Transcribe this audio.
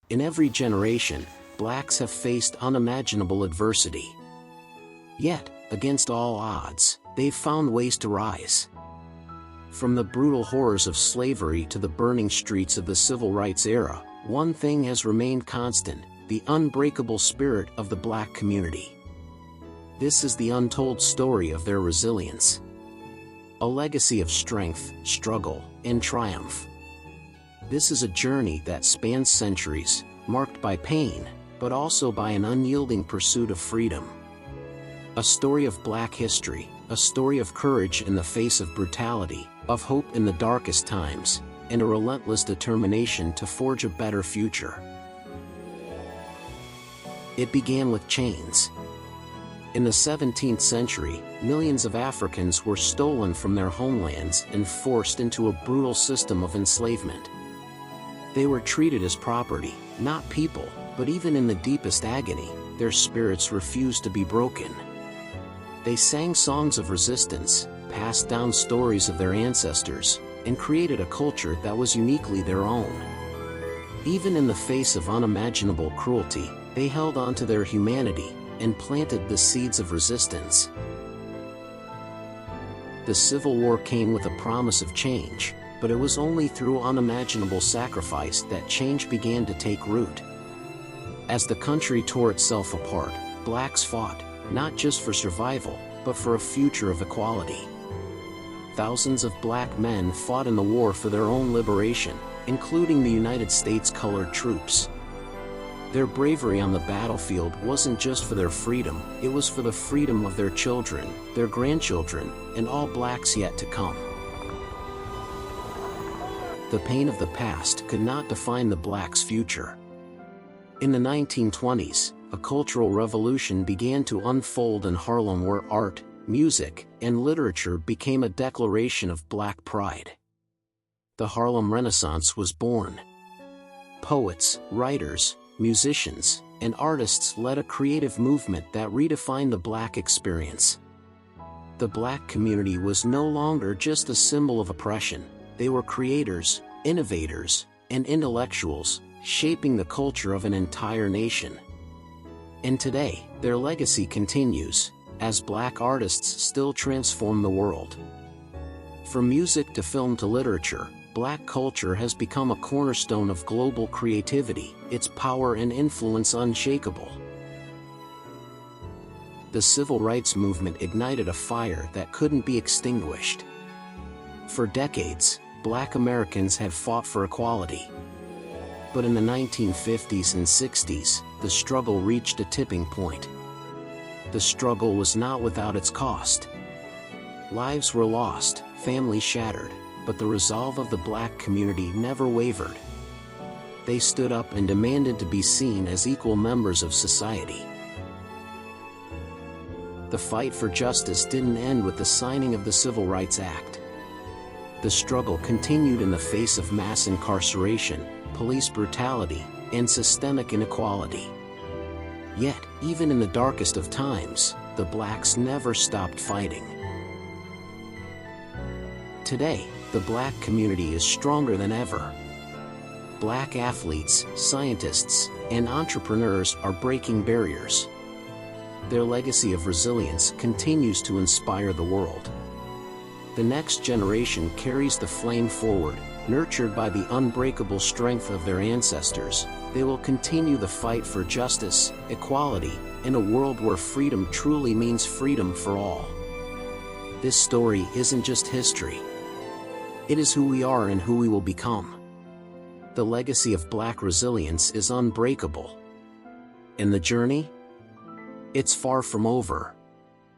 In every generation, blacks have faced unimaginable adversity. Yet, against all odds, they've found ways to rise. From the brutal horrors of slavery to the burning streets of the civil rights era, one thing has remained constant: the unbreakable spirit of the black community. This is the untold story of their resilience. A legacy of strength, struggle, and triumph. This is a journey that spans centuries, marked by pain, but also by an unyielding pursuit of freedom. A story of black history, a story of courage in the face of brutality, of hope in the darkest times, and a relentless determination to forge a better future. It began with chains. In the 17th century, millions of Africans were stolen from their homelands and forced into a brutal system of enslavement. They were treated as property, not people, but even in the deepest agony, their spirits refused to be broken. They sang songs of resistance, passed down stories of their ancestors, and created a culture that was uniquely their own. Even in the face of unimaginable cruelty, they held on to their humanity and planted the seeds of resistance. The Civil War came with a promise of change, but it was only through unimaginable sacrifice that change began to take root. As the country tore itself apart, blacks fought, not just for survival, but for a future of equality. Thousands of black men fought in the war for their own liberation, including the United States colored troops. Their bravery on the battlefield wasn't just for their freedom, it was for the freedom of their children, their grandchildren, and all blacks yet to come. The pain of the past could not define the blacks' future. In the 1920s, a cultural revolution began to unfold in Harlem where art, music, and literature became a declaration of black pride. The Harlem Renaissance was born. Poets, writers, musicians, and artists led a creative movement that redefined the black experience. The black community was no longer just a symbol of oppression. They were creators, innovators, and intellectuals, shaping the culture of an entire nation. And today, their legacy continues, as black artists still transform the world. From music to film to literature, black culture has become a cornerstone of global creativity, its power and influence unshakable. The civil rights movement ignited a fire that couldn't be extinguished. For decades, black Americans had fought for equality. But in the 1950s and 60s, the struggle reached a tipping point. The struggle was not without its cost. Lives were lost, families shattered, but the resolve of the black community never wavered. They stood up and demanded to be seen as equal members of society. The fight for justice didn't end with the signing of the Civil Rights Act. The struggle continued in the face of mass incarceration, police brutality, and systemic inequality. Yet, even in the darkest of times, the blacks never stopped fighting. Today, the black community is stronger than ever. Black athletes, scientists, and entrepreneurs are breaking barriers. Their legacy of resilience continues to inspire the world. The next generation carries the flame forward, nurtured by the unbreakable strength of their ancestors. They will continue the fight for justice, equality, and a world where freedom truly means freedom for all. This story isn't just history. It is who we are and who we will become. The legacy of black resilience is unbreakable. And the journey? It's far from over.